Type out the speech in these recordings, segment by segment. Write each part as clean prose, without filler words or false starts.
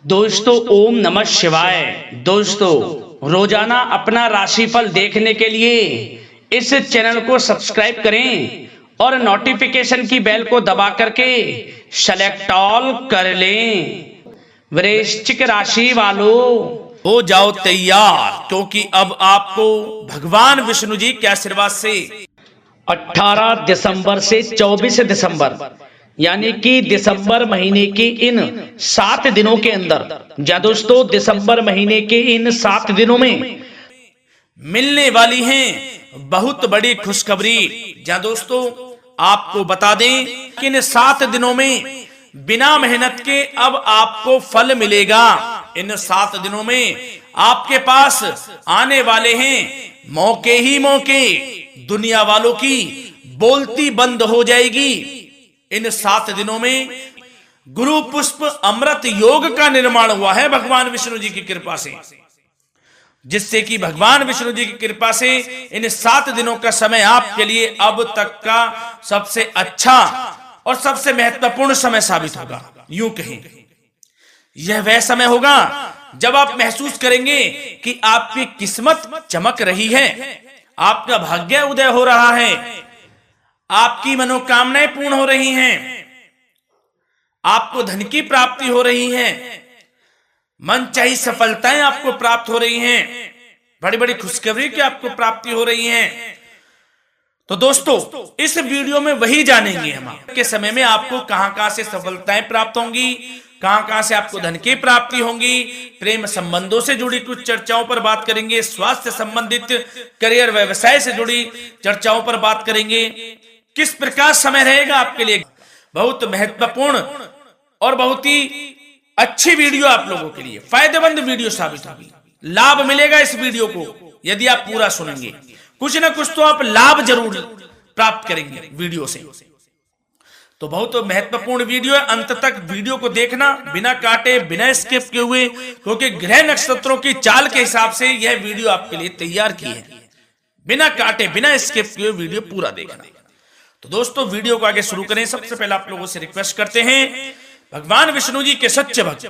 दोस्तों ओम नमः शिवाय। दोस्तों रोजाना अपना राशिफल देखने के लिए इस चैनल को सब्सक्राइब करें और नोटिफिकेशन की बेल को दबा करके सेलेक्ट ऑल कर लें। वृश्चिक राशि वालों हो जाओ तैयार, क्योंकि अब आपको भगवान विष्णु जी के आशीर्वाद से 18 दिसंबर से 24 दिसंबर यानी कि दिसंबर महीने के इन 7 दिनों के अंदर, या दोस्तों दिसंबर महीने के इन 7 दिनों में मिलने वाली हैं बहुत बड़ी खुशखबरी। जहां दोस्तों आपको बता दें कि इन 7 दिनों में बिना मेहनत के अब आपको फल मिलेगा। इन 7 दिनों में आपके पास आने वाले हैं मौके ही मौके। दुनिया वालों की बोलती बंद हो जाएगी। इन 7 दिनों में गुरु पुष्प अमृत योग का निर्माण हुआ है भगवान विष्णु जी की कृपा से, जिससे कि भगवान विष्णु जी की कृपा से इन 7 दिनों का समय आपके लिए अब तक का सबसे अच्छा और सबसे महत्वपूर्ण समय साबित होगा। यूं कहें यह वह समय होगा जब आप महसूस करेंगे कि आपकी किस्मत चमक रही है, आपका भाग्य उदय हो रहा है, आपकी मनोकामनाएं पूर्ण हो रही हैं, आपको धन की प्राप्ति हो रही है, मनचाही सफलताएं आपको प्राप्त हो रही हैं, बड़ी बड़ी खुशखबरी की आपको प्राप्ति हो रही है। तो दोस्तों इस वीडियो में वही जानेंगे हम के समय में आपको कहां से सफलताएं प्राप्त होंगी, कहां से आपको धन की प्राप्ति होंगी, प्रेम संबंधों से जुड़ी कुछ चर्चाओं पर बात करेंगे, स्वास्थ्य संबंधित करियर व्यवसाय से जुड़ी चर्चाओं पर बात करेंगे। किस प्रकार समय रहेगा आपके लिए, बहुत महत्वपूर्ण और बहुत ही अच्छी वीडियो आप लोगों के लिए फायदेमंद वीडियो साबित होगी। लाभ मिलेगा इस वीडियो को यदि आप पूरा सुनेंगे, कुछ ना कुछ तो आप लाभ जरूर प्राप्त करेंगे वीडियो से। तो बहुत महत्वपूर्ण वीडियो है, अंत तक वीडियो को देखना बिना काटे बिना स्किप किए हुए, क्योंकि ग्रह नक्षत्रों की चाल के हिसाब से यह वीडियो आपके लिए तैयार की है। बिना काटे बिना स्किप किए वीडियो पूरा देखना। तो दोस्तों वीडियो को आगे शुरू करें। सबसे पहले आप लोगों से रिक्वेस्ट करते हैं, भगवान विष्णु जी के सच्चे भक्त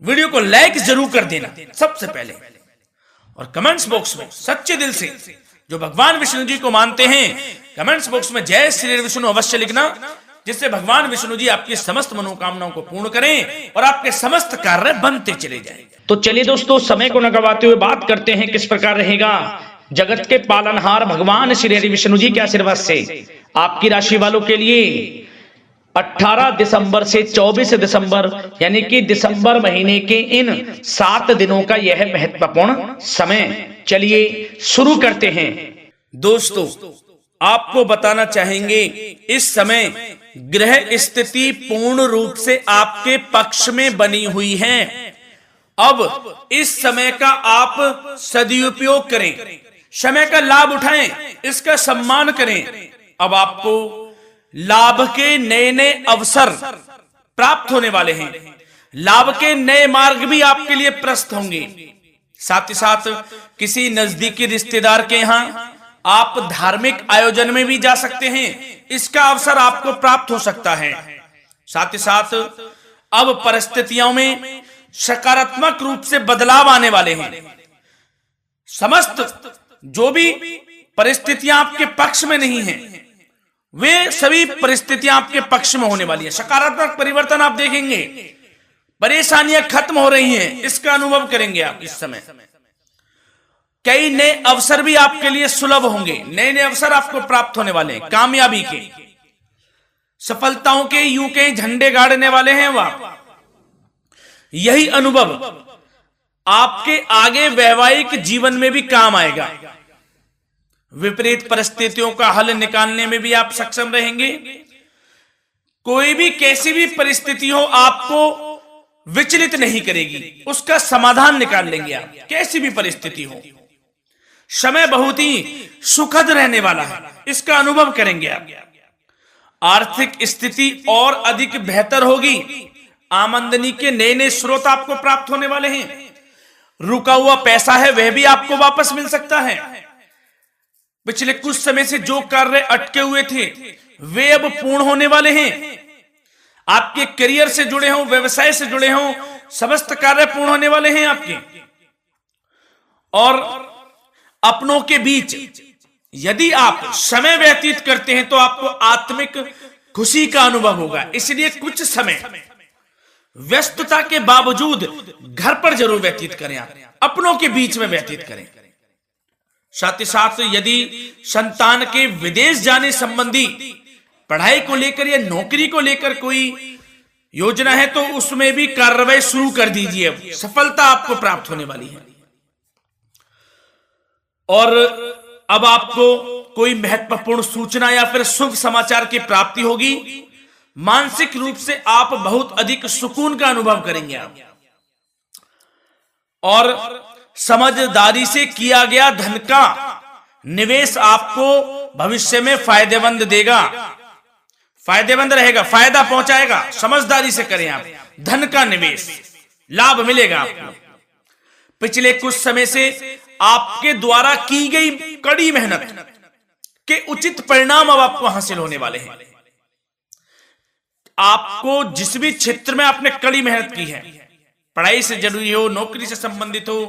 वीडियो को लाइक जरूर कर देना सबसे पहले, और कमेंट्स बॉक्स में सच्चे दिल से जो भगवान विष्णु जी को मानते हैं कमेंट्स बॉक्स में जय श्री विष्णु अवश्य लिखना, जिससे भगवान विष्णु जी आपकी समस्त मनोकामनाओं को पूर्ण करें और आपके समस्त कार्य बनते चले जाएं। तो चलिए दोस्तों समय को न गवाते हुए बात करते हैं किस प्रकार रहेगा जगत के पालनहार भगवान श्री हरि विष्णु जी के आशीर्वाद से आपकी राशि वालों के लिए 18 दिसंबर से 24 दिसंबर यानी कि दिसंबर महीने के इन 7 दिनों का यह महत्वपूर्ण समय। चलिए शुरू करते हैं। दोस्तों आपको बताना चाहेंगे इस समय ग्रह स्थिति पूर्ण रूप से आपके पक्ष में बनी हुई है। अब इस समय का आप सदुपयोग करें, समय का लाभ उठाएं, इसका सम्मान करें। अब आपको लाभ के नए नए अवसर प्राप्त होने वाले हैं, लाभ के नए मार्ग भी आपके लिए प्रशस्त होंगे। साथ ही साथ किसी नजदीकी रिश्तेदार के यहां आप धार्मिक आयोजन में भी जा सकते हैं, इसका अवसर आपको प्राप्त हो सकता है। साथ ही साथ अब परिस्थितियों में सकारात्मक रूप से बदलाव आने वाले हैं। समस्त जो भी परिस्थितियां आपके पक्ष में नहीं हैं, वे सभी परिस्थितियां आपके पक्ष में होने वाली है। सकारात्मक परिवर्तन आप देखेंगे, परेशानियां खत्म हो रही हैं, इसका अनुभव करेंगे आप इस समय। कई नए अवसर भी आपके लिए सुलभ होंगे, नए नए अवसर आपको प्राप्त होने वाले हैं, कामयाबी के, सफलताओं के, यूं के झंडे गाड़ने वाले हैं वह। यही अनुभव आपके आगे वैवाहिक जीवन में भी काम आएगा। विपरीत परिस्थितियों का हल निकालने में भी आप सक्षम रहेंगे। कोई भी कैसी भी परिस्थिति हो आपको विचलित नहीं करेगी, उसका समाधान निकाल लेंगे आप, कैसी भी परिस्थिति हो। समय बहुत ही सुखद रहने वाला है, इसका अनुभव करेंगे आप। आर्थिक स्थिति और अधिक बेहतर होगी, आमदनी के नए नए स्रोत आपको प्राप्त होने वाले हैं। रुका हुआ पैसा है वह भी आपको वापस मिल सकता है। पिछले कुछ समय से जो कार्य अटके हुए थे वे अब पूर्ण होने वाले हैं। आपके करियर से जुड़े हों, व्यवसाय से जुड़े हों, समस्त कार्य पूर्ण होने वाले हैं आपके। और अपनों के बीच यदि आप समय व्यतीत करते हैं तो आपको आत्मिक खुशी का अनुभव होगा। इसलिए कुछ समय व्यस्तता के बावजूद घर पर जरूर व्यतीत करें, आप अपनों के बीच में व्यतीत करें। साथ ही साथ यदि संतान के विदेश जाने संबंधी पढ़ाई को लेकर या नौकरी को लेकर कोई योजना है तो उसमें भी कार्रवाई शुरू कर दीजिए, सफलता आपको प्राप्त होने वाली है। और अब आपको कोई महत्वपूर्ण सूचना या फिर शुभ समाचार की प्राप्ति होगी। मानसिक रूप से आप बहुत अधिक सुकून का अनुभव करेंगे आप। और समझदारी से किया गया धन का निवेश आपको भविष्य में फायदेमंद देगा, फायदेमंद रहेगा, फायदा पहुंचाएगा। समझदारी से करें आप, धन का निवेश लाभ मिलेगा आपको। पिछले कुछ समय से आपके द्वारा की गई कड़ी मेहनत के उचित परिणाम अब आपको हासिल होने वाले हैं। आपको जिस भी क्षेत्र में आपने कड़ी मेहनत की है, पढ़ाई से जुड़ी हो, नौकरी से संबंधित हो,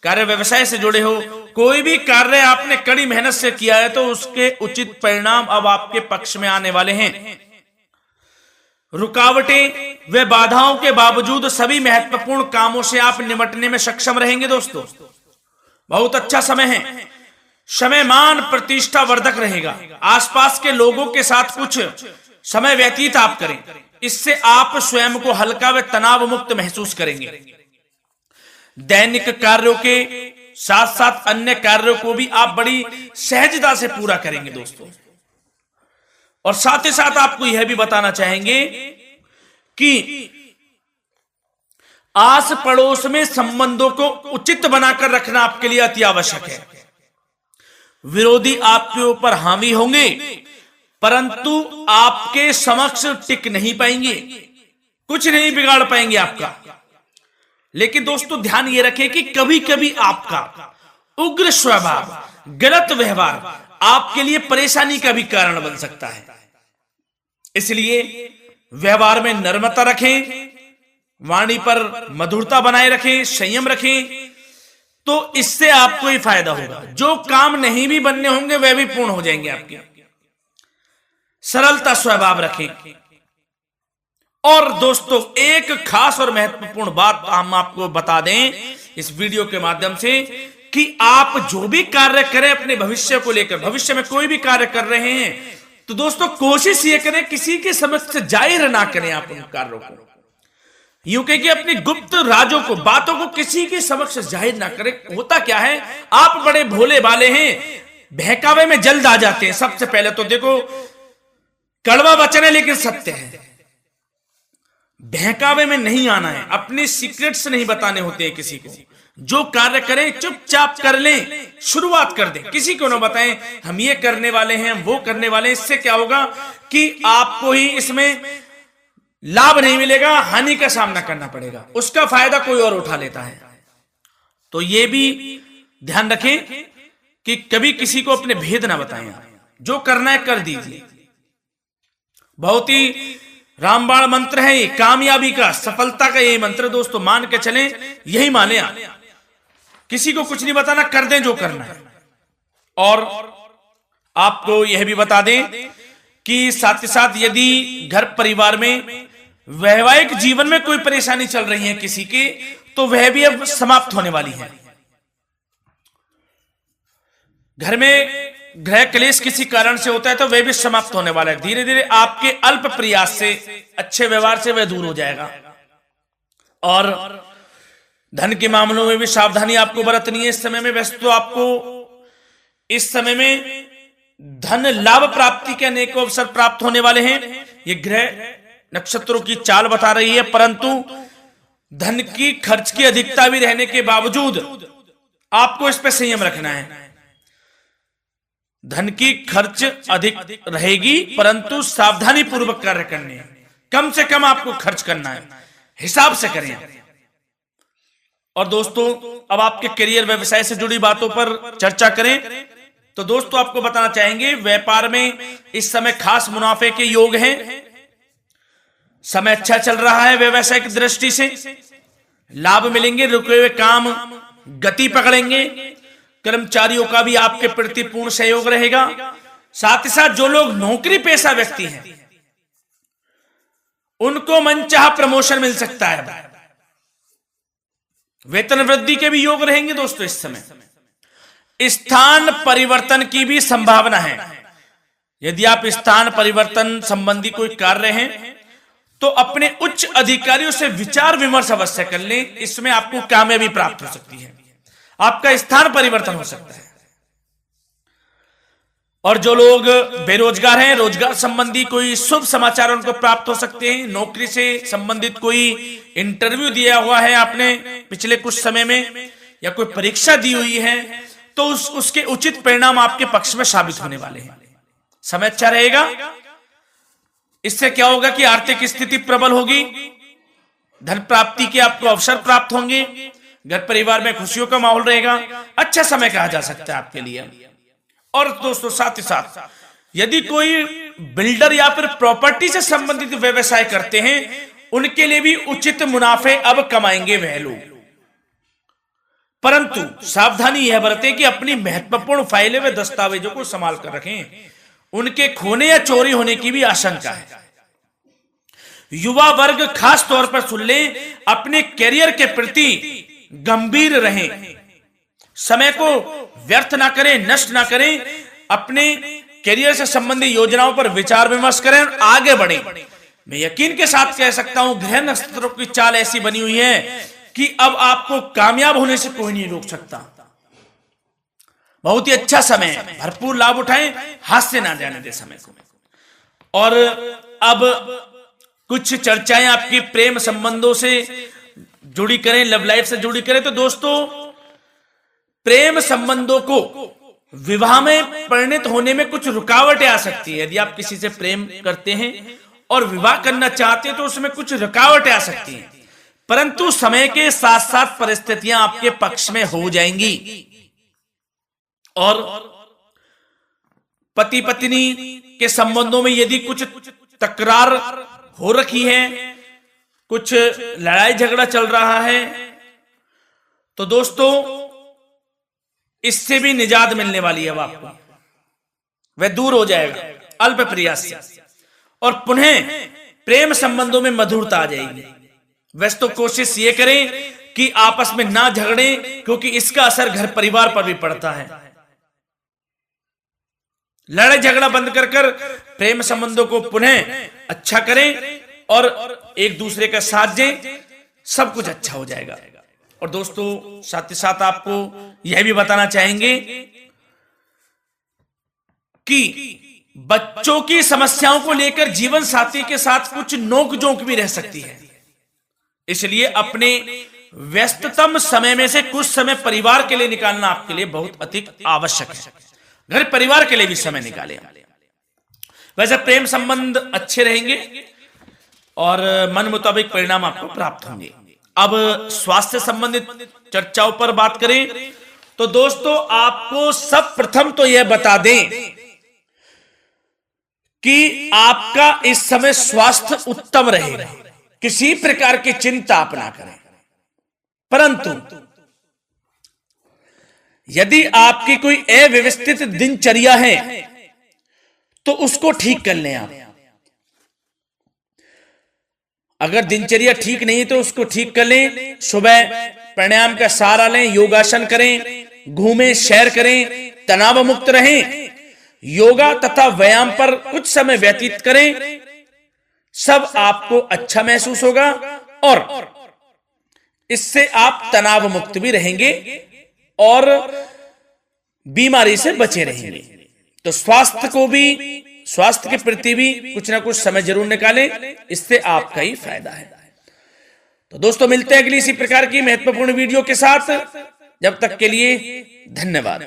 कार्य व्यवसाय से जुड़े हो, कोई भी कार्य आपने कड़ी मेहनत से किया है तो उसके उचित परिणाम अब आपके पक्ष में आने वाले हैं। रुकावटें व बाधाओं के बावजूद सभी महत्वपूर्ण कामों से आप निपटने में सक्षम रहेंगे। दोस्तों बहुत अच्छा समय है, समय मान प्रतिष्ठा वर्धक रहेगा। आसपास के लोगों के साथ कुछ समय व्यतीत आप करें, इससे आप स्वयं को हल्का व तनाव मुक्त महसूस करेंगे। दैनिक कार्यों के साथ साथ अन्य कार्यों को भी आप बड़ी सहजता से पूरा करेंगे दोस्तों। और साथ ही साथ आपको यह भी बताना चाहेंगे कि आस पड़ोस में संबंधों को उचित बनाकर रखना आपके लिए अति आवश्यक है। विरोधी आपके ऊपर हावी होंगे परंतु आपके समक्ष टिक नहीं पाएंगे, कुछ नहीं बिगाड़ पाएंगे आपका। लेकिन दोस्तों ध्यान ये रखें कि कभी कभी आपका उग्र स्वभाव, गलत व्यवहार आपके लिए परेशानी का भी कारण बन सकता है। इसलिए व्यवहार में नम्रता रखें, वाणी पर मधुरता बनाए रखें, संयम रखें, तो इससे आपको ही फायदा होगा। जो काम नहीं भी बनने होंगे वह भी पूर्ण हो जाएंगे आपके। सरलता स्वभाव रखें। और दोस्तों एक खास और महत्वपूर्ण बात हम आपको बता दें इस वीडियो के माध्यम से कि आप जो भी कार्य करें अपने भविष्य को लेकर, भविष्य में कोई भी कार्य कर रहे हैं तो दोस्तों कोशिश ये करें किसी के समक्ष जाहिर ना करें आप उन कार्यों को। यूं कह कि अपनी गुप्त राजों को, बातों को किसी के समक्ष जाहिर ना करें। होता क्या है, आप बड़े भोले भाले हैं, बहकावे में जल्द आ जाते हैं। सबसे पहले तो देखो कड़वा वचन है लेकिन सत्य है, बहकावे में नहीं आना है, अपने सीक्रेट्स नहीं बताने होते हैं किसी को। जो कार्य करें चुपचाप कर लें, शुरुआत कर दें, किसी को ना बताएं हम ये करने वाले हैं, हम वो करने वाले हैं। इससे क्या होगा कि आपको ही इसमें लाभ नहीं मिलेगा, हानि का सामना करना पड़ेगा, उसका फायदा कोई और उठा लेता है। तो ये भी ध्यान रखें कि कभी किसी को अपने भेद ना बताएं, जो करना है कर दीजिए। बहुत ही रामबाण मंत्र है ये, कामयाबी का, सफलता का यही मंत्र दोस्तों, मान के चलें, यही माने आप। किसी को कुछ नहीं बताना, कर दें जो करना है। और आपको यह भी बता दें कि साथ ही साथ यदि घर परिवार में वैवाहिक जीवन में कोई परेशानी चल रही है किसी की, तो वह भी अब समाप्त होने वाली है। घर में गृह क्लेश किसी कारण से होता है तो वह भी समाप्त होने वाला है। धीरे धीरे आपके अल्प प्रयास से, अच्छे व्यवहार से वह दूर हो जाएगा। और धन के मामलों में भी सावधानी आपको बरतनी है इस समय में। वैसे तो आपको इस समय में धन लाभ प्राप्ति के अनेक अवसर प्राप्त होने वाले हैं, ये ग्रह नक्षत्रों की चाल बता रही है। परंतु धन की खर्च की अधिकता भी रहने के बावजूद आपको इस पर संयम रखना है। धन की खर्च अधिक रहेगी परंतु सावधानी पूर्वक कार्य करने हैं, कम से कम आपको खर्च करना है, हिसाब से करें। और दोस्तों अब आपके करियर व्यवसाय से जुड़ी बातों पर चर्चा करें तो दोस्तों आपको बताना चाहेंगे व्यापार में इस समय खास मुनाफे के योग हैं। समय अच्छा चल रहा है व्यवसायिक दृष्टि से, लाभ मिलेंगे, रुके हुए काम गति पकड़ेंगे, कर्मचारियों का भी आपके प्रति पूर्ण सहयोग रहेगा। साथ ही साथ जो लोग नौकरी पेशा व्यक्ति हैं उनको मनचाहा प्रमोशन मिल सकता है, वेतन वृद्धि के भी योग रहेंगे दोस्तों। इस समय स्थान परिवर्तन की भी संभावना है। यदि आप स्थान परिवर्तन संबंधी कोई कार्य हैं तो अपने उच्च अधिकारियों से विचार विमर्श अवश्य कर लें, इसमें आपको कामयाबी प्राप्त हो सकती है, आपका स्थान परिवर्तन हो सकता है। और जो लोग बेरोजगार हैं, रोजगार संबंधी कोई शुभ समाचार उनको प्राप्त हो सकते हैं। नौकरी से संबंधित कोई इंटरव्यू दिया हुआ है आपने पिछले कुछ समय में, या कोई परीक्षा दी हुई है, तो उसके उचित परिणाम आपके पक्ष में साबित होने वाले हैं। समय अच्छा रहेगा। इससे क्या होगा कि आर्थिक स्थिति प्रबल होगी, धन प्राप्ति के आपको अवसर प्राप्त होंगे, घर परिवार में खुशियों का माहौल रहेगा। अच्छा समय कहा जा सकता है आपके लिए। और दोस्तों साथ ही साथ यदि कोई बिल्डर या फिर प्रॉपर्टी से संबंधित व्यवसाय करते हैं, उनके लिए भी उचित मुनाफे अब कमाएंगे वह लोग। परंतु सावधानी यह बरतें कि अपनी महत्वपूर्ण फाइलें व दस्तावेजों को संभाल कर रखें, उनके खोने या चोरी होने की भी आशंका है। युवा वर्ग खास तौर पर सुन लें, अपने करियर के प्रति गंभीर रहें, समय को व्यर्थ ना करें, नष्ट ना करें, अपने करियर से संबंधित योजनाओं पर विचार विमर्श करें और आगे बढ़ें। मैं यकीन के साथ कह सकता हूं, ग्रह नक्षत्रों की चाल ऐसी बनी हुई है कि अब आपको कामयाब होने से कोई नहीं रोक सकता। बहुत ही अच्छा समय है, भरपूर लाभ उठाएं, हाथ से ना जाने दे समय को। और अब कुछ चर्चाएं आपकी प्रेम संबंधों से जुड़ी करें, लव लाइफ से जुड़ी करें। तो दोस्तों प्रेम संबंधों को विवाह में परिणत होने में कुछ रुकावटें आ सकती है। यदि आप किसी से प्रेम करते हैं और विवाह करना चाहते हैं तो उसमें कुछ रुकावटें आ सकती हैं, परंतु समय के साथ साथ परिस्थितियां आपके पक्ष में हो जाएंगी। और पति पत्नी के संबंधों में यदि कुछ तकरार हो रखी है, कुछ लड़ाई झगड़ा चल रहा है, तो दोस्तों इससे भी निजात मिलने वाली है। अब आपको वह दूर हो जाएगा अल्प प्रयास से, और पुनः प्रेम संबंधों में मधुरता आ जाएगी। वैसे तो कोशिश ये करें कि आपस में ना झगड़े, क्योंकि इसका असर घर परिवार पर भी पड़ता है। लड़ाई झगड़ा बंद कर प्रेम संबंधों को पुनः अच्छा करें और एक दूसरे का साथ दें, सब कुछ अच्छा हो जाएगा। और दोस्तों साथ ही साथ आपको यह भी बताना चाहेंगे कि बच्चों की समस्याओं को लेकर जीवन साथी के साथ कुछ नोक-झोंक भी रह सकती है। इसलिए अपने व्यस्ततम समय में से कुछ समय परिवार के लिए निकालना आपके लिए बहुत अधिक आवश्यक है। घर परिवार के लिए भी समय निकालें। वैसे प्रेम संबंध अच्छे रहेंगे और मन मुताबिक परिणाम आपको प्राप्त होंगे। अब स्वास्थ्य संबंधित चर्चाओं पर बात करें तो दोस्तों आपको सब प्रथम तो यह बता दें कि आपका इस समय स्वास्थ्य उत्तम रहेगा, किसी प्रकार की चिंता आप ना करें। परंतु यदि आपकी कोई अव्यवस्थित दिनचर्या है तो उसको ठीक कर लें आप। अगर दिनचर्या ठीक नहीं तो उसको ठीक कर लें। सुबह प्राणायाम का सहारा लें, योगासन करें, घूमें, सैर करें, तनाव मुक्त रहें, योगा तथा व्यायाम पर कुछ समय व्यतीत करें। सब आपको अच्छा महसूस होगा और इससे आप तनाव मुक्त भी रहेंगे और बीमारी से बचे रहेंगे। तो स्वास्थ्य के प्रति भी कुछ ना कुछ समय जरूर निकालें, इससे आपका ही फायदा है। तो दोस्तों मिलते हैं अगली इसी प्रकार की महत्वपूर्ण वीडियो के साथ। जब तक के लिए धन्यवाद।